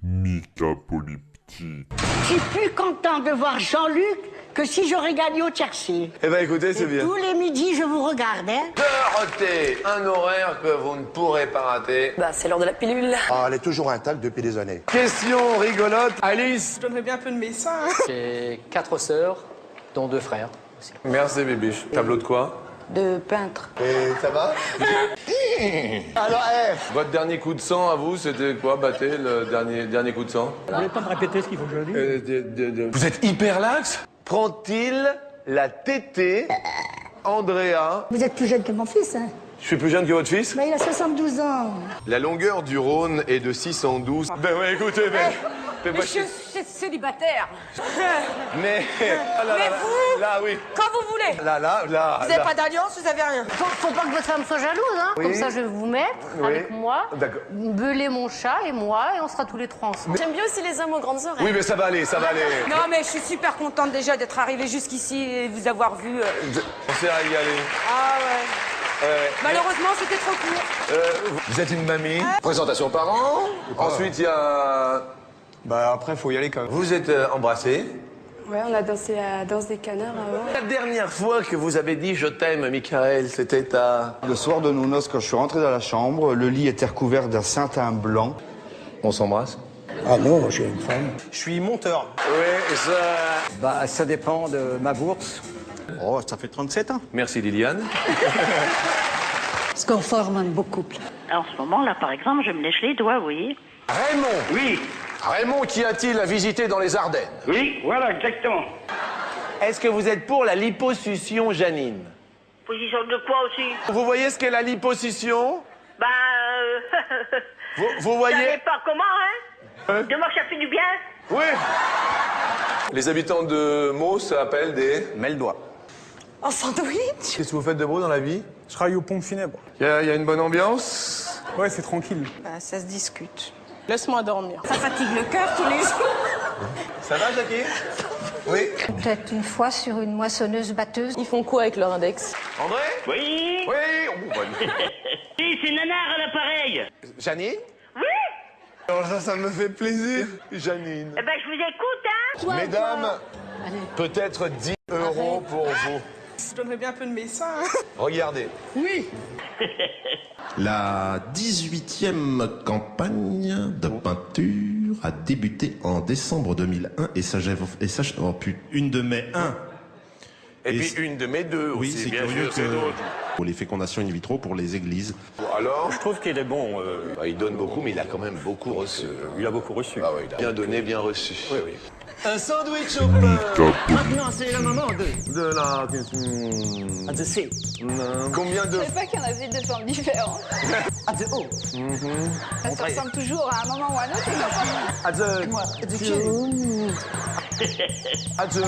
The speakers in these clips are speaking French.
Mika Polipti. Je suis plus content de voir Jean-Luc que si j'aurais gagné au tiercé. Eh ben écoutez, c'est bien. Tous les midis, je vous regarde, hein. Dorothée, un horaire que vous ne pourrez pas rater. Bah, c'est l'heure de la pilule. Ah, elle est toujours intacte depuis des années. Question rigolote, Alice. Je donnerais bien un peu de mes seins. J'ai 4 sœurs, dont 2 frères aussi. Merci Bibiche. Tableau de quoi? De peintre. Et ça va? Alors, Votre dernier coup de sang à vous, c'était quoi, Baté, le dernier coup de sang? Vous voulez pas me répéter ce qu'il faut que je dise? Vous êtes hyper lax? Prend-il la tétée Andrea? Vous êtes plus jeune que mon fils, hein? Je suis plus jeune que votre fils? Mais il a 72 ans. La longueur du Rhône est de 612. Ben ouais, écoutez, mais... Mais je suis célibataire. Mais... Ah là, Mais là, là, vous là, oui. Quand vous voulez. Là. Vous n'avez pas d'alliance, vous avez rien. Faut pas que votre femme soit jalouse, hein. Oui. Comme ça, je vais vous mettre avec moi, D'accord. Beuler mon chat et moi, et on sera tous les trois ensemble. J'aime bien aussi les hommes aux grandes oreilles. Oui, mais ça va aller, ça va aller. Non, mais je suis super contente déjà d'être arrivée jusqu'ici et vous avoir vu. On s'est régalé. Ah ouais. Malheureusement, c'était trop court. Vous êtes une mamie. Présentation parents. Ensuite, il y a... bah après, faut y aller quand même. Vous êtes embrassés. Ouais, on a dansé la danse des canards avant. La dernière fois que vous avez dit « je t'aime », Michael, c'était à... Le soir de nos noces, quand je suis rentré dans la chambre, le lit était recouvert d'un satin blanc. On s'embrasse? Ah non, j'ai une femme. Je suis monteur. Oui, ça... Bah, ça dépend de ma bourse. Oh, ça fait 37 ans. Merci Liliane. Ce qu'on forme un beau couple. En ce moment, là, par exemple, je me lèche les doigts, oui. Raymond. Oui, Raymond, qu'y a-t-il à visiter dans les Ardennes? oui, voilà, exactement. Est-ce que vous êtes pour la liposuction, Janine? Position de poids aussi. Vous voyez ce qu'est la liposuction? Bah, Vous vous voyez? savez pas comment, hein? De moi, ça fait du bien. Oui. Les habitants de Meaux s'appellent des... Mets-le-doigt. En sandwich. Qu'est-ce que vous faites de beau dans la vie? Je travaille aux pompes funèbres. Il y a une bonne ambiance? Ouais, c'est tranquille. Bah, ça se discute. Laisse-moi dormir. Ça fatigue le cœur tous les jours. Ça va, Jackie? Oui. Peut-être une fois sur une moissonneuse batteuse. Ils font quoi avec leur index? André? Oui. Oui. Oh, bonne. Oui, c'est Nanar à l'appareil. Janine? Oui. Alors ça me fait plaisir, Janine. Eh ben, je vous écoute, hein. Mesdames, peut-être 10 € pour vous. Je donnerais bien un peu de mes seins. Regardez. Oui. La 18e campagne de peinture a débuté en décembre 2001 et s'achève oh putain, une de mai 1. Et puis c'est- une de mes deux Oui, aussi, c'est bien curieux sûr, c'est que d'autres. pour les fécondations in vitro pour les églises. Alors, Je trouve qu'il est bon. il donne beaucoup, mais il a quand même beaucoup reçu. Il a beaucoup reçu. Ah oui, il a bien donné, bien reçu. Oui, oui. Un sandwich au pain. Maintenant, c'est le moment de la... de C. Combien de... pas qu'il y en avait de formes différentes. À de O. Ça se ressemble toujours à un moment ou à un autre. À de... À de...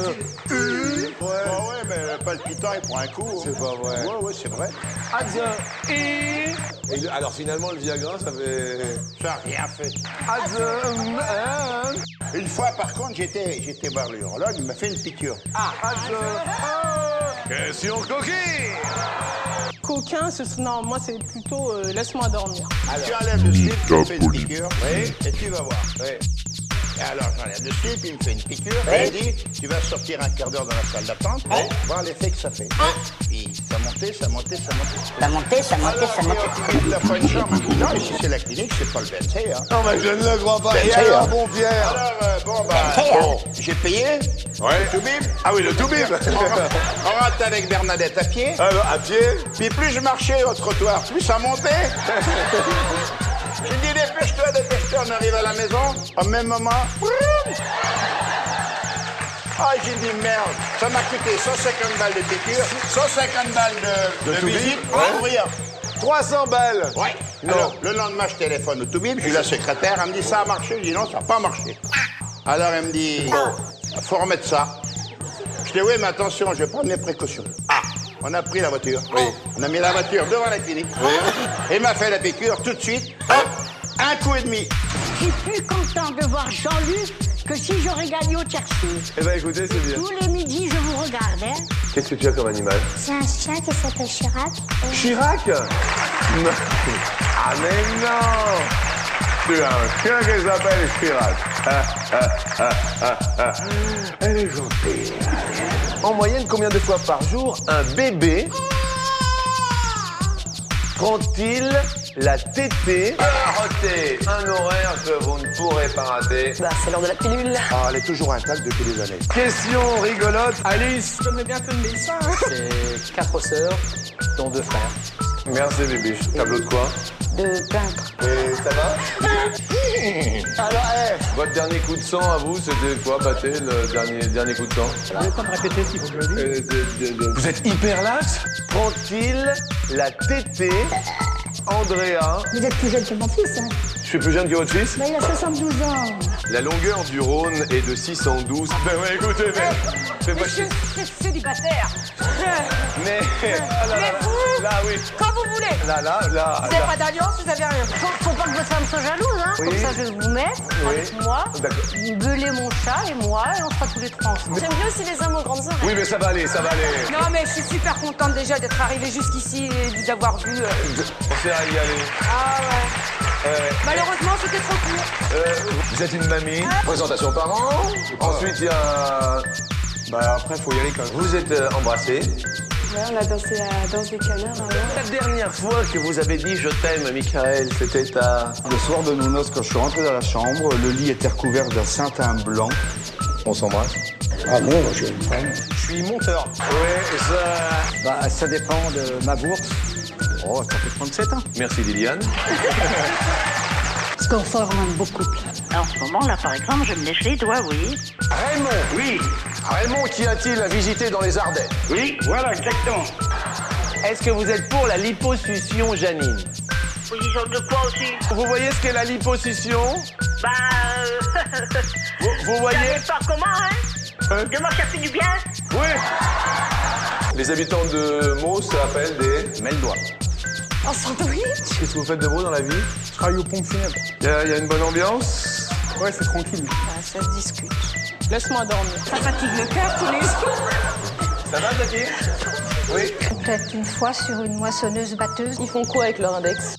Ouais, mais le palpitant, il prend un coup. C'est pas vrai. Ouais, c'est vrai. À de... Et alors finalement, le Viagra, ça fait... Ça a rien fait. À de... Une fois, par contre, j'étais voir l'urologue, il m'a fait une piqûre. À de... Question coquille. Coquin, non, moi, c'est plutôt laisse-moi dormir. Tu enlèves le slip, tu me fais une Polipti. piqûre, et tu vas voir. Et alors, j'enlève le slip, il me fait une piqûre, et il dit, tu vas sortir un quart d'heure dans la salle d'attente, voir l'effet que ça fait. Puis ça montait. Ça montait. Il n'a pas une chambre. Non, ici c'est la clinique, c'est pas le BNC. Hein. Non, mais je ne le crois pas. Et Ben, alors, hein. bon Pierre? Alors, bon, j'ai payé. Ouais. Le tout-bib. Ah oui, le tout-bib. On rentre avec Bernadette à pied. Alors, à pied? Puis plus je marchais au trottoir, plus ça montait. J'ai dit dépêche-toi, on arrive à la maison. Au même moment, ah, j'ai dit merde, ça m'a coûté 150 balles de piqûre, 150 balles de visite pour ouvrir. 300 balles. Ouais. Non. Alors, le lendemain, je téléphone au Toubib, j'ai la secrétaire, elle me dit ça a marché. Je dis non, ça n'a pas marché. Alors, elle me dit, faut remettre ça. Je dis oui, mais attention, je vais prendre mes précautions. Ah, on a pris la voiture. Oui. On a mis la voiture devant la clinique. Oui. Et il m'a fait la piqûre tout de suite. Hop, un coup et demi. Je suis plus content de voir Jean-Luc que si j'aurais gagné au tiercé. Eh ben écoutez, c'est bien. Tous les midis, je vous regarde, hein. Qu'est-ce que tu as comme animal? C'est un chien qui s'appelle Chirac. Chirac? Non. Ah mais non! tu as un chien qui s'appelle Chirac. Elle est gentille. En moyenne, combien de fois par jour un bébé prend-il la tétée? Raté, un horaire que vous ne pourrez pas rater. Bah, c'est l'heure de la pilule. Ah, elle est toujours intacte depuis des années. Question rigolote, Alice. J'aimerais bien filmer ça. Hein. C'est 4 sœurs, dont 2 frères. Merci Bibiche. Tableau de quoi? De peintre. Et ça va? Alors, votre dernier coup de sang à vous, c'était quoi, Pathé, le dernier coup de sang? Vous avez le temps de répéter si vous voulez. Vous êtes hyper lax? Prend-il la tétée Andrea? Vous êtes plus jeune que mon fils, hein? Je suis plus jeune que votre fils? Bah, il a 72 ans. La longueur du Rhône est de 612. Ben ouais, écoutez, mais... Fais-moi chier. Je suis célibataire. Mais... Là, oui. Quand vous voulez. Là. Vous n'avez pas d'alliance, vous avez rien. Faut pas que votre femme soit jalouse, hein? Oui. Comme ça, je vais vous mettre avec moi. D'accord. Vous belez mon chat et moi, et on sera tous les trois ensemble. J'aime bien aussi les hommes aux grandes oreilles. Oui, mais ça va aller, ça va aller. Non, mais je suis super contente déjà d'être arrivée jusqu'ici et de vous avoir vu. On s'est régalé. Ah ouais. Malheureusement, c'était trop court. Vous êtes une mamie. Présentation parents. Ensuite, il y a... Bah, après, faut y aller quand même. Vous êtes embrassés. Ouais, on a dansé à la danse des canards avant. La dernière fois que vous avez dit « je t'aime », Michael, c'était à... Le soir de nos noces, quand je suis rentré dans la chambre, le lit était recouvert d'un satin blanc. On s'embrasse. Ah non, j'ai une femme. Je suis monteur. Oui, ça... Bah, ça dépend de ma bourse. Oh, ça fait 37 ans. Merci, Liliane. Se conforment beaucoup. En ce moment, là, par exemple, je me lèche les doigts, oui. Raymond. Oui. Raymond, qui a-t-il visité dans les Ardennes? Oui, voilà, exactement. Est-ce que vous êtes pour la liposuction, Janine? Position de quoi aussi? Vous voyez ce qu'est la liposuction? Bah, Vous voyez? savez pas comment, hein? De moi, ça fait du bien. Oui. Les habitants de Meaux s'appellent des Meldois. En sandwich. Qu'est-ce que vous faites de beau dans la vie? Je travaille au pompe funèbre. Il y a une bonne ambiance? Ouais, c'est tranquille. Ça se discute. Laisse-moi dormir. Ça fatigue le cœur tous les jours. Ça va, Jackie? Oui. Peut-être une fois sur une moissonneuse-batteuse. Ils font quoi avec leur index?